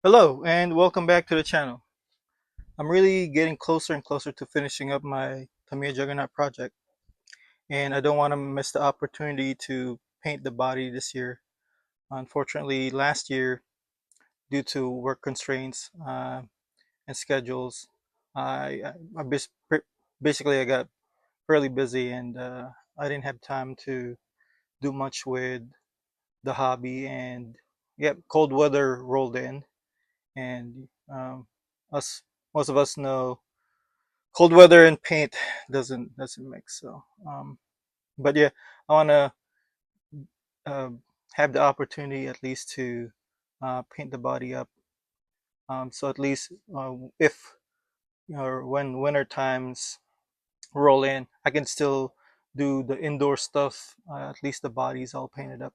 Hello and welcome back to the channel. I'm really getting closer and closer to finishing up my Tamiya Juggernaut project, and I don't want to miss the opportunity to paint the body this year. Unfortunately, last year, due to work constraints and schedules, basically I got fairly busy and I didn't have time to do much with the hobby. And yeah, cold weather rolled in, and us most of us know cold weather and paint doesn't mix. So but yeah, I want to uh, have the opportunity at least to paint the body up, so at least if or when winter times roll in, I can still do the indoor stuff. At least the body's all painted up.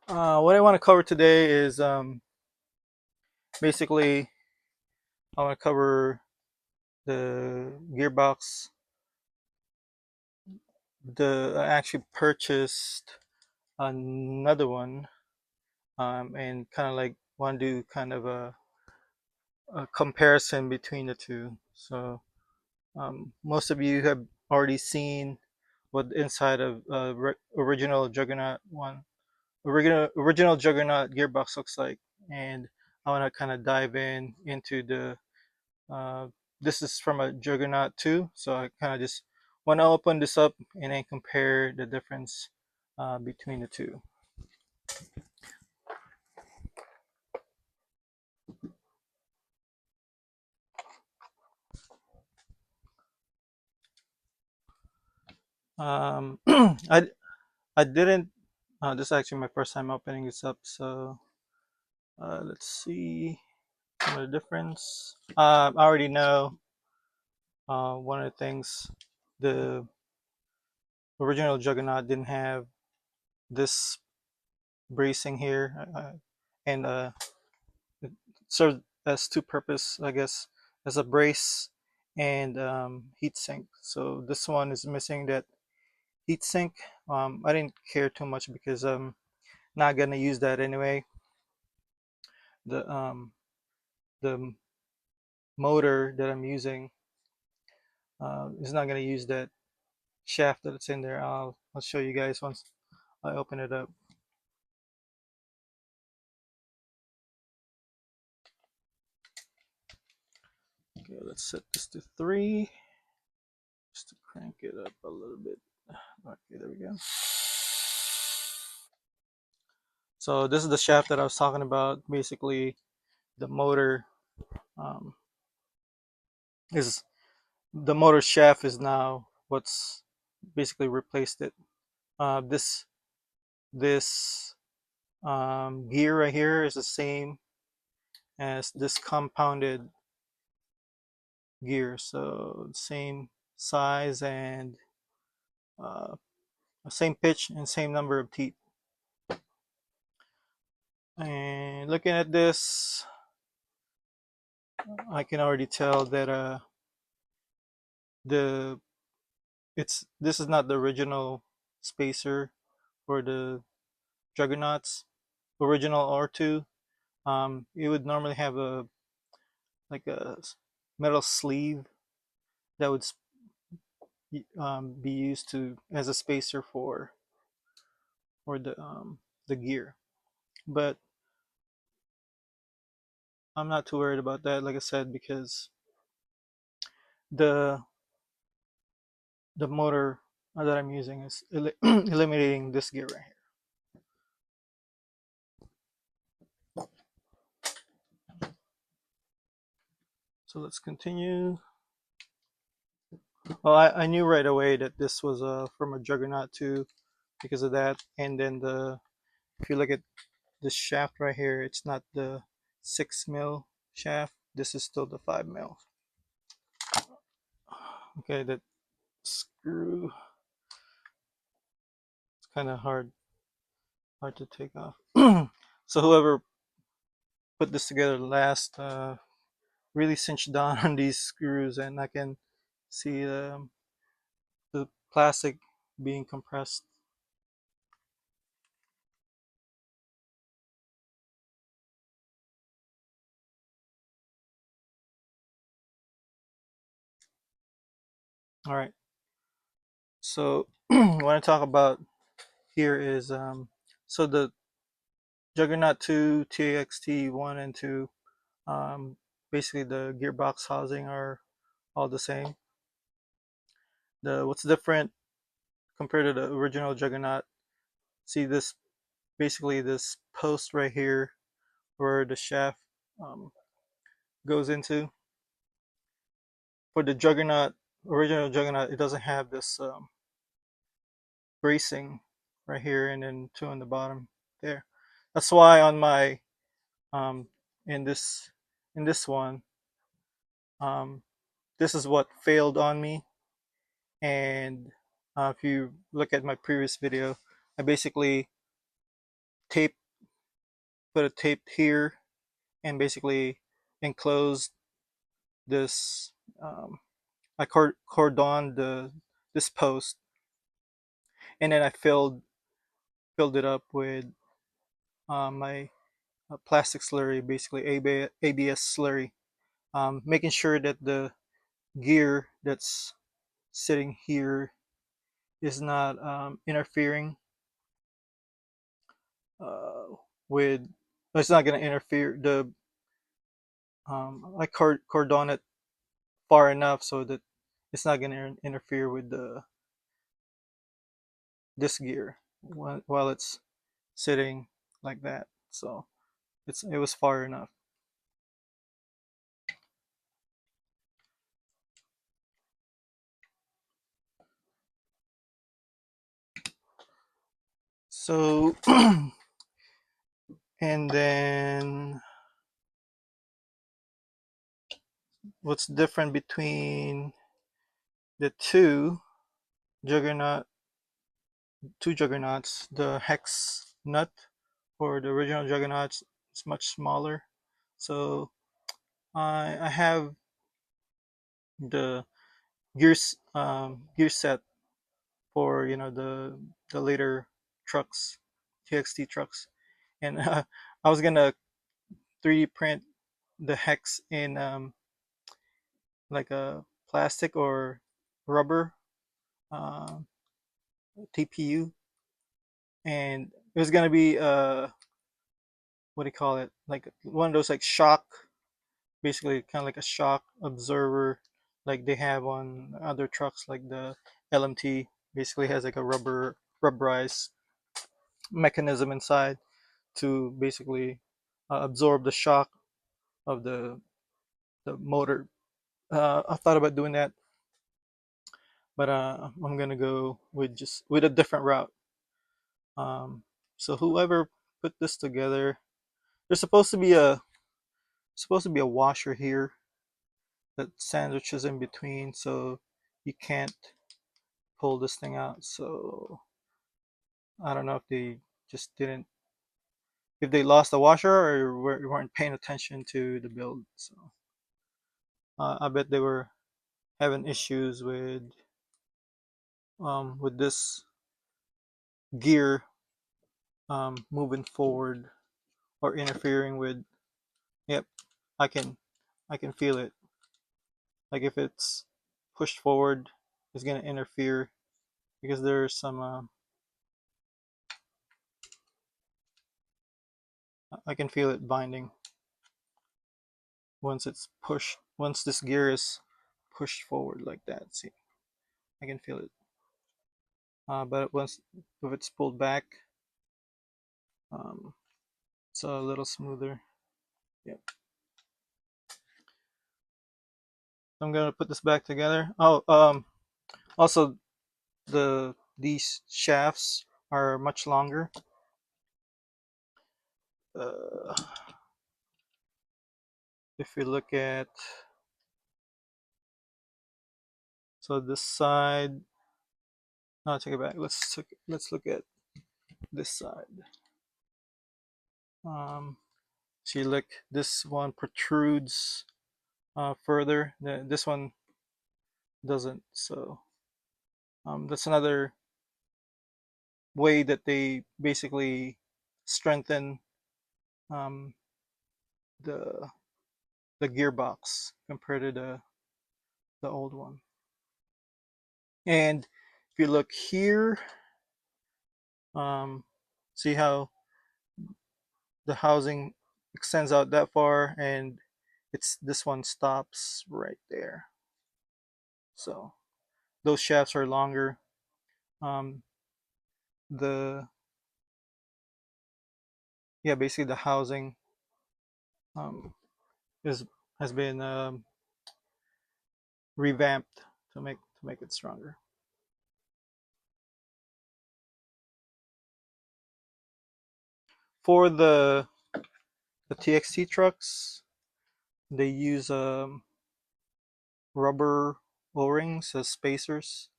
What I want to cover today is basically I want to cover the gearbox. I actually purchased another one, and kind of like want to do kind of a comparison between the two. So most of you have already seen what the inside of original Juggernaut original Juggernaut gearbox looks like, and I want to kind of dive into the. Uh, this is from a Juggernaut 2, so I kind of just want to open this up and then compare the difference between the two. I didn't. This is actually my first time opening this up, so let's see some of the difference. I already know one of the things. The original Juggernaut didn't have this bracing here, and it served as two purpose, I guess, as a brace and heat sink. So this one is missing that heat sink. I didn't care too much because I'm not gonna use that anyway. The motor that I'm using is not going to use that shaft that's in there. I'll show you guys once I open it up. Okay, let's set this to 3 just to crank it up a little bit. Okay, there we go. So this is the shaft that I was talking about. Basically, the motor um, is the motor shaft is now what's basically replaced it. This gear right here is the same as this compounded gear, so same size and uh, same pitch and same number of teeth. And looking at this, I can already tell that the it's this is not the original spacer for the Juggernauts, original R2. It would normally have a like a metal sleeve that would be used to as a spacer for the gear. But I'm not too worried about that, like I said, because the the motor that I'm using is eliminating this gear right here. So let's continue. Well, I knew right away that this was from a Juggernaut 2 because of that. And then if you look at this shaft right here, it's not the 6 mil shaft. This is still the 5 mil. Okay, that screw, it's kind of hard to take off. So whoever put this together last really cinched down on these screws, and I can see the plastic being compressed. All right. So what I talk about here is so the Juggernaut 2, TXT-1 and 2, basically the gearbox housing are all the same. The what's different compared to the original Juggernaut? See this basically this post right here where the shaft um, goes into. For the Juggernaut, original Juggernaut, it doesn't have this bracing right here and then two on the bottom there. That's why on my um, in this one, um, this is what failed on me. And if you look at my previous video, I basically tape put a tape here and basically enclosed this. I cordoned the this post, and then I filled it up with my plastic slurry, basically ABS slurry, making sure that the gear that's sitting here is not interfering uh, with. It's not going to interfere. The I cordon it far enough so that it's not going to interfere with the this gear while it's sitting like that. So it was far enough. So and then what's different between the juggernaut two juggernauts? The hex nut for the original juggernauts is much smaller. So I have the gear set for the later trucks, TXT trucks, and I was gonna 3D print the hex in like a plastic or rubber uh, TPU, and it was gonna be what do you call it? Like one of those like shock, basically kind of like a shock absorber, like they have on other trucks, like the LMT. Basically has like a rubberized mechanism inside to basically absorb the shock of the motor. I thought about doing that, but I'm gonna go with just with a different route. Um, so whoever put this together, there's supposed to be a washer here that sandwiches in between, so you can't pull this thing out. So I don't know if they just didn't, if they lost the washer or weren't paying attention to the build. So I bet they were having issues with this gear moving forward or interfering with. Yep, I can I can feel it. Like if it's pushed forward, it's gonna interfere because there's some. I can feel it binding once it's pushed. Once this gear is pushed forward like that. See, I can feel it. But once if it's pulled back, um, it's a little smoother. Yep. I'm gonna put this back together. Oh, also these shafts are much longer. Uh, if you look at so this side, no, take it back. Let's look at this side. Um, see, look, this one protrudes further. This one doesn't. So that's another way that they basically strengthen um, the gearbox compared to the old one. And if you look here, see how the housing extends out that far, and this one stops right there. So those shafts are longer. Um, the basically the housing um, is has been revamped to make it stronger. For the TXT trucks, they use rubber O-rings as spacers.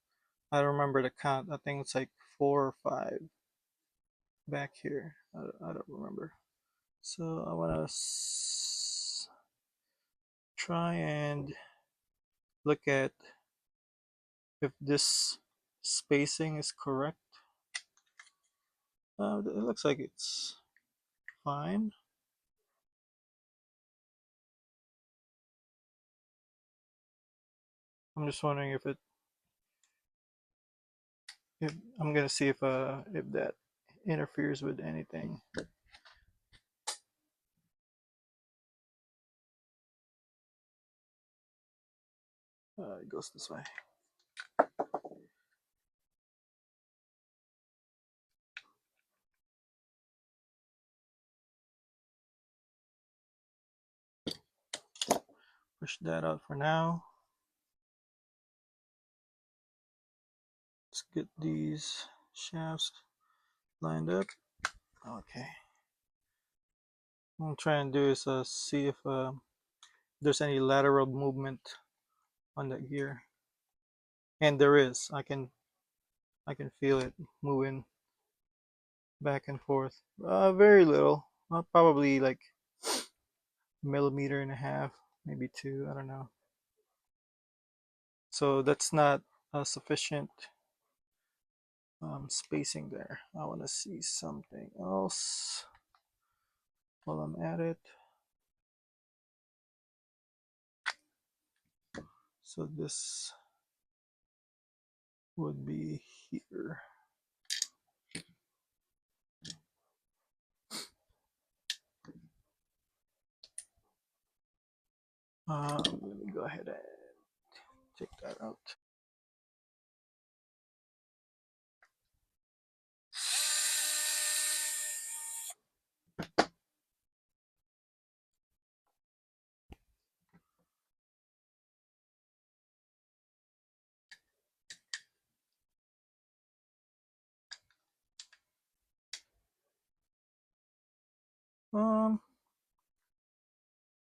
I don't remember the count. I think it's like 4 or 5 back here. I don't remember. So I want to try and look at if this spacing is correct. It looks like it's fine. I'm just wondering if I'm gonna see if that interferes with anything. It goes this way. Push that out for now. Let's get these shafts lined up. Okay. What I'm trying to do is see if there's any lateral movement on that gear, and there is. I can feel it moving back and forth. Very little. Probably like millimeter and a half, maybe 2. I don't know. So that's not sufficient spacing there. I want to see something else while I'm at it. So this would be here. Let me go ahead and take that out.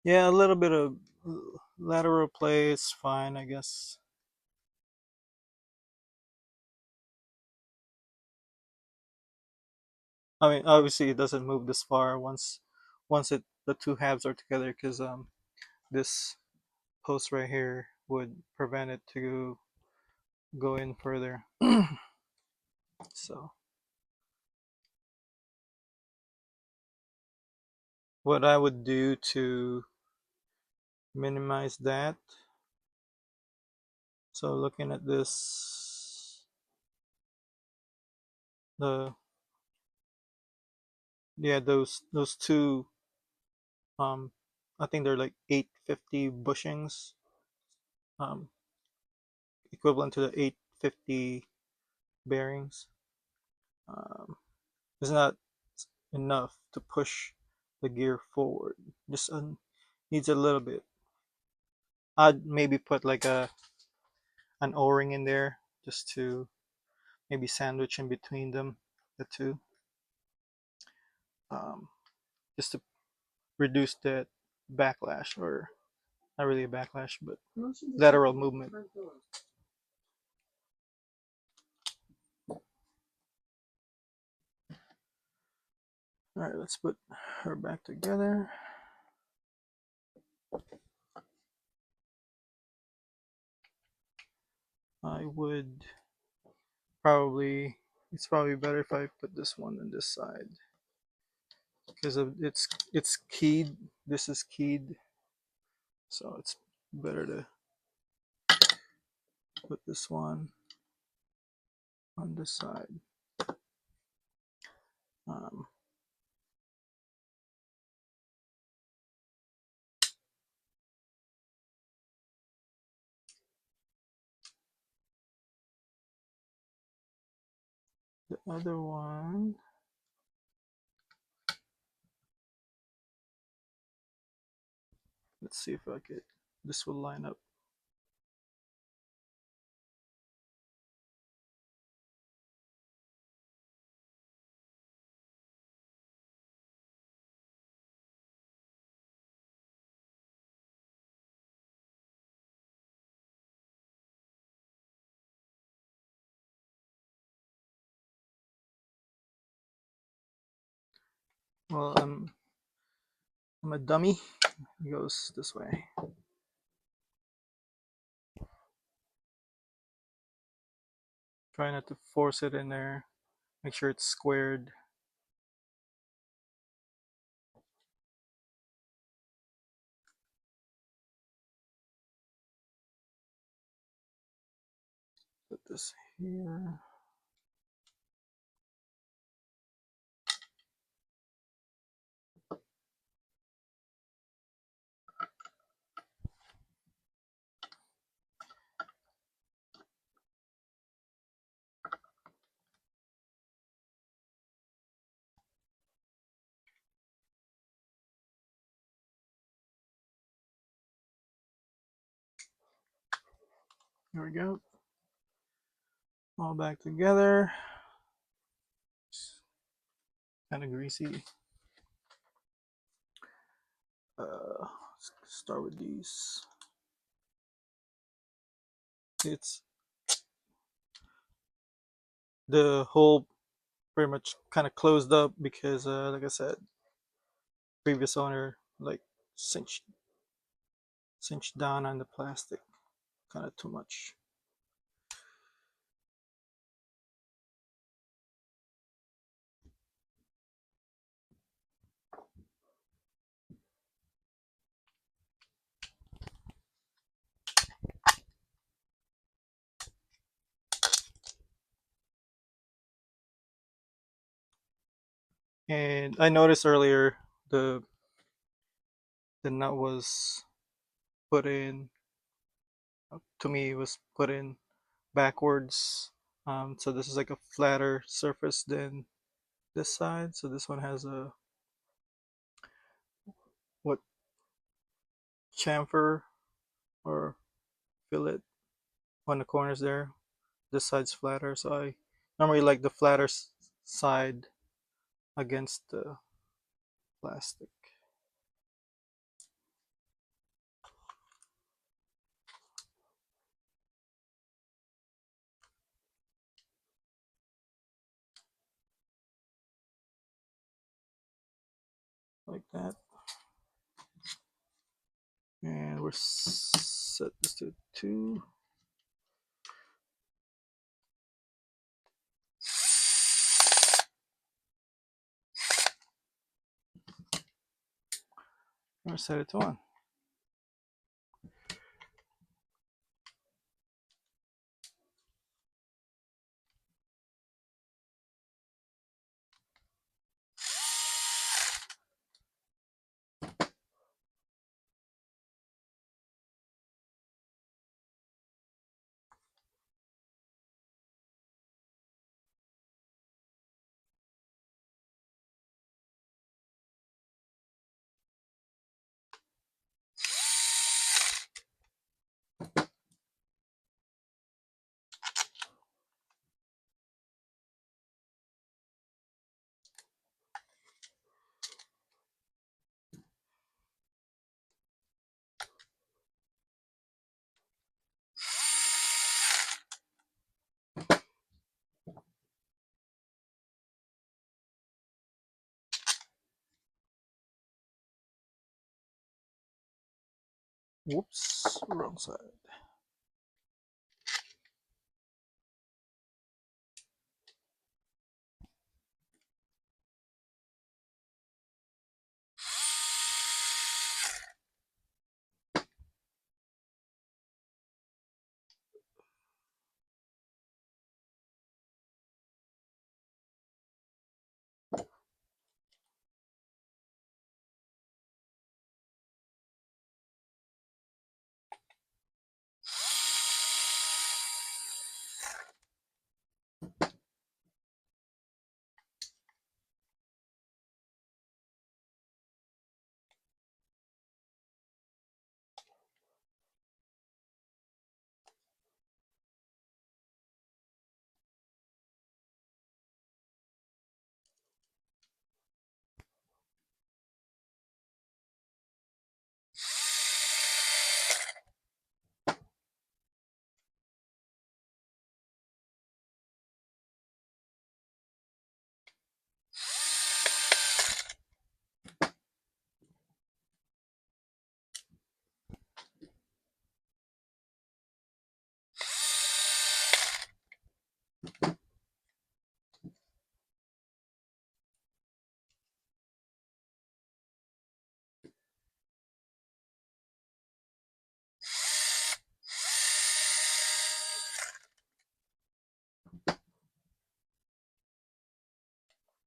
Yeah, a little bit of lateral play is fine, I guess. I mean, obviously it doesn't move this far once the two halves are together, because this post right here would prevent it to go in further. So what I would do to minimize that, so looking at this, the those two, um I think they're like 850 bushings, um equivalent to the 850 bearings. Is not enough to push the gear forward. Just needs a little bit. I'd maybe put like an O-ring in there just to maybe sandwich in between them, the two, um, just to reduce that backlash, or not really a backlash, but lateral movement. All right, let's put her back together. I would it's probably better if I put this one on this side, because of it's keyed. This is keyed, so it's better to put this one. on this side. Um, the other one, let's see if this will line up. Well, I'm a dummy. It goes this way. Try not to force it in there. Make sure it's squared. Put this here. Here we go. All back together. Kind of greasy. Let's start with these. It's the hole pretty much kind of closed up because, like I said, previous owner like cinched down on the plastic, kind of too much. And I noticed earlier the nut was put in, to me, it was put in backwards. So this is like a flatter surface than this side. So this one has a what, chamfer or fillet on the corners there. This side's flatter, so I normally like the flatter side against the plastic. Like that. And we're set this to 2. Or set it to 1. Whoops, wrong side.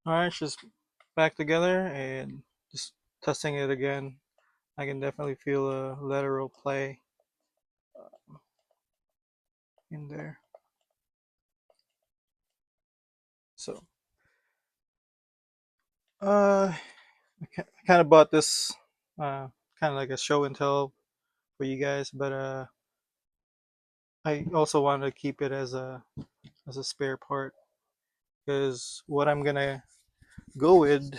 Alright, just back together and just testing it again. I can definitely feel a lateral play in there. So, I kind of bought this kind of like a show and tell for you guys, but I also wanted to keep it as a spare part because what I'm gonna go with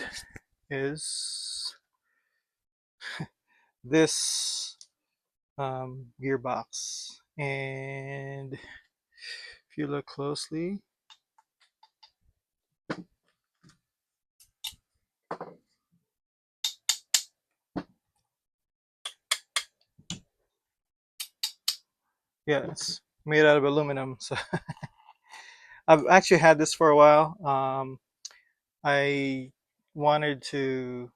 is this gearbox, and if you look closely, yeah, it's made out of aluminum. So I've actually had this for a while. I wanted to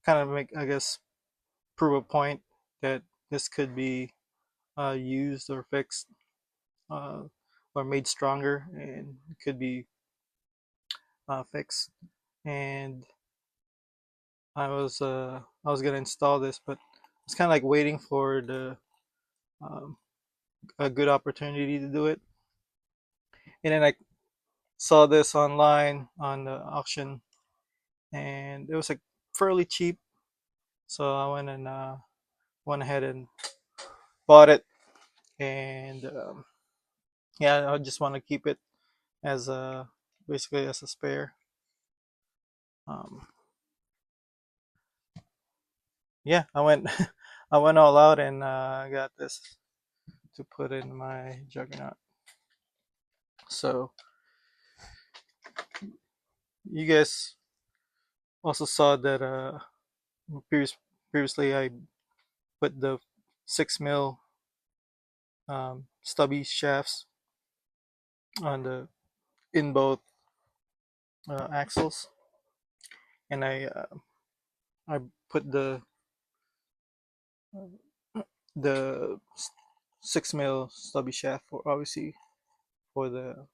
kind of make, I guess, prove a point that this could be used or fixed uh, or made stronger and could be fixed. And I was gonna install this, but it's kind of like waiting for the um, a good opportunity to do it. And then I saw this online on the auction, and it was like fairly cheap. So I went ahead and bought it, and yeah, I just want to keep it as a basically as a spare. Um, yeah, I went I went all out and got this to put in my Juggernaut. So you guys also saw that previous, previously I put the 6 mil stubby shafts on the in both axles, and I put the 6 mil stubby shaft for obviously for the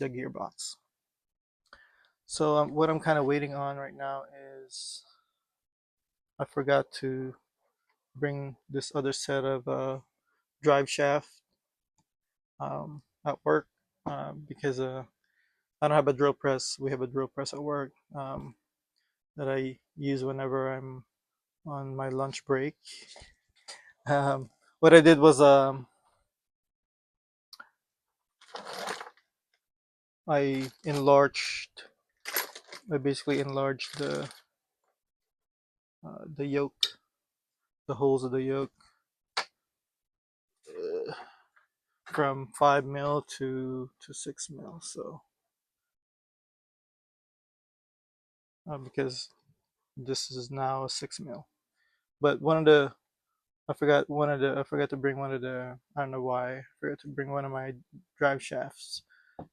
gearbox. So what I'm kind of waiting on right now is I forgot to bring this other set of drive shaft at work because I don't have a drill press. We have a drill press at work that I use whenever I'm on my lunch break. Um, what I did was I enlarged, I basically enlarged the yoke, the holes of the yoke uh, from 5 mil to 6 mil. So because this is now a 6 mil, but one of the I forgot to bring one of the I don't know why I forgot to bring one of my drive shafts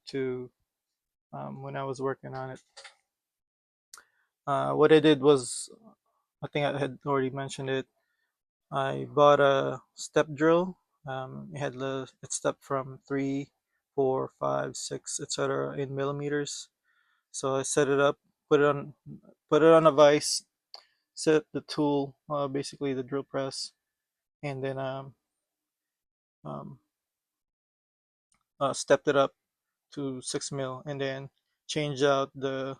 to when I was working on it. What I did was I think I had already mentioned it. I bought a step drill. It stepped from 3, 4, 5, 6, etc. in millimeters. So I set it up, put it on put it on a vise, set the tool, basically the drill press, and then um, stepped it up to 6 mil, and then changed out the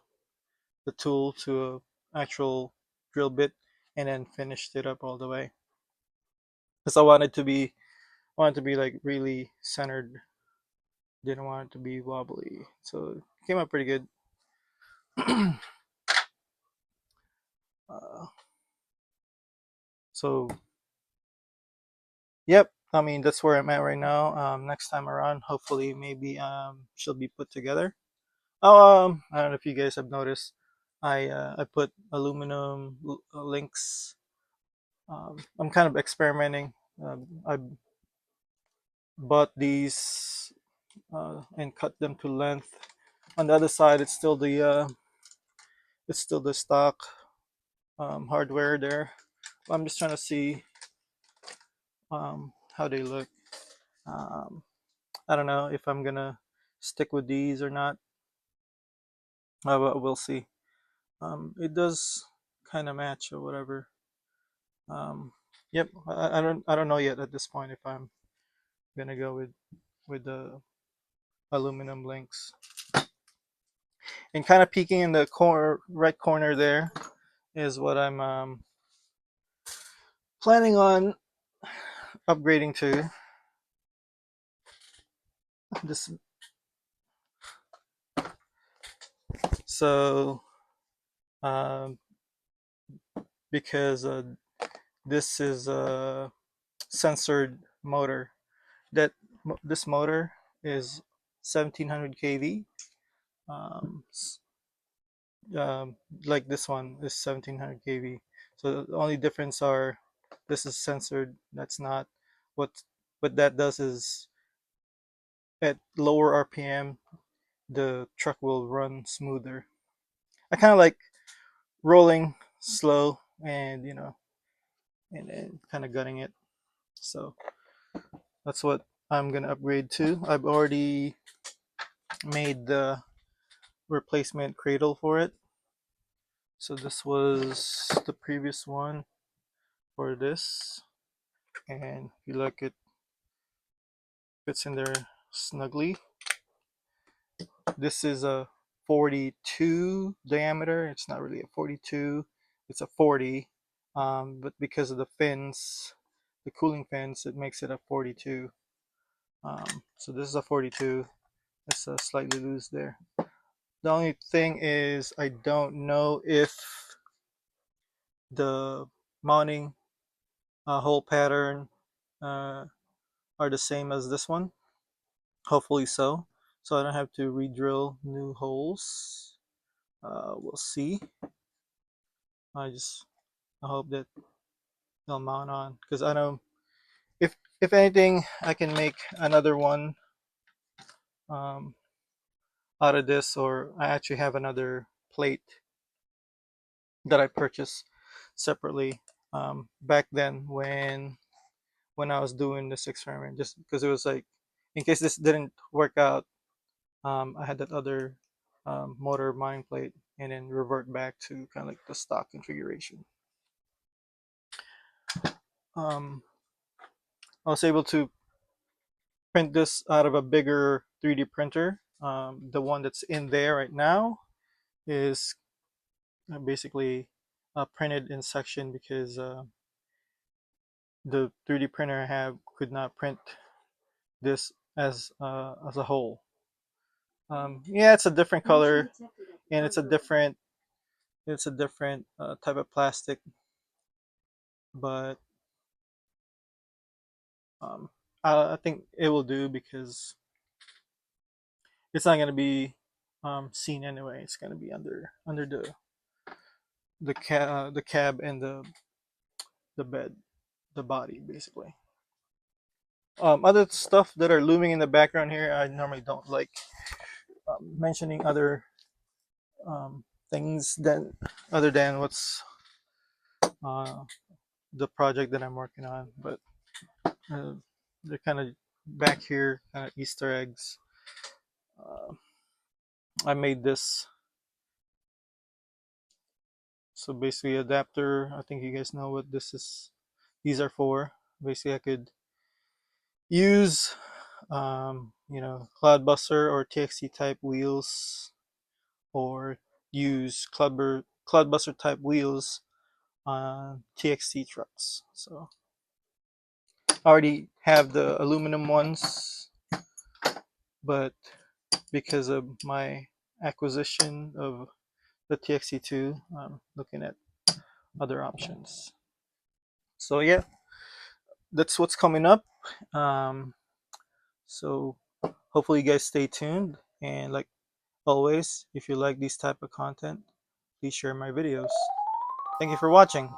tool to a actual drill bit, and then finished it up all the way. Because I wanted to be like really centered. Didn't want it to be wobbly, so it came out pretty good. uh, so yep, I mean that's where I'm at right now. Next time around, hopefully maybe she'll be put together. Oh, I don't know if you guys have noticed. I put aluminum links. I'm kind of experimenting. I bought these and cut them to length. On the other side, it's still the stock hardware there. I'm just trying to see how they look. Um, I don't know if I'm gonna stick with these or not. But we'll see. It does kind of match or whatever. Um, yep. I don't know yet at this point if I'm gonna go with the aluminum links. And kind of peeking in the corner, right corner there, is what I'm planning on upgrading to. This so um, because this is a censored motor. That this motor is 1700 kV. Um, um, like this one is 1700 kV. So the only difference are this is censored. That's not what what that does is at lower RPM the truck will run smoother. I kind of like rolling slow and and kind of gutting it. So that's what I'm gonna upgrade to. I've already made the replacement cradle for it. So this was the previous one for this, and if you look, it fits in there snugly. This is a 42 diameter. It's not really a 42, it's a 40, but because of the fins, the cooling fins, it makes it a 42. So this is a 42. It's slightly loose there. The only thing is I don't know if the mounting hole pattern uh, are the same as this one. Hopefully so. So I don't have to re-drill new holes. We'll see. I hope that they'll mount on because I know if anything I can make another one um, out of this, or I actually have another plate that I purchased separately back then when I was doing this experiment, just because it was like in case this didn't work out, I had that other motor mounting plate and then revert back to kind of like the stock configuration. Um, I was able to print this out of a bigger 3D printer. The one that's in there right now is basically printed in section because the 3D printer I have could not print this as a whole. Yeah, it's a different color and it's a different type of plastic, but um, I think it will do because it's not going to be seen anyway. It's going to be under the cab and the bed, the body basically. Other stuff that are looming in the background here, I normally don't like mentioning other things than other than what's uh, the project that I'm working on, but uh, they're kind of back here, kind of Easter eggs. Uh, I made this. So basically, adapter. I think you guys know what this is. These are for. Basically, I could use Cloudbuster or TXT type wheels, or use Cloudbuster type wheels on TXT trucks. So I already have the aluminum ones, but because of my acquisition of the TXT2, I'm looking at other options. So yeah, that's what's coming up. Um, so hopefully you guys stay tuned, and like always, if you like these type of content, please share my videos. Thank you for watching.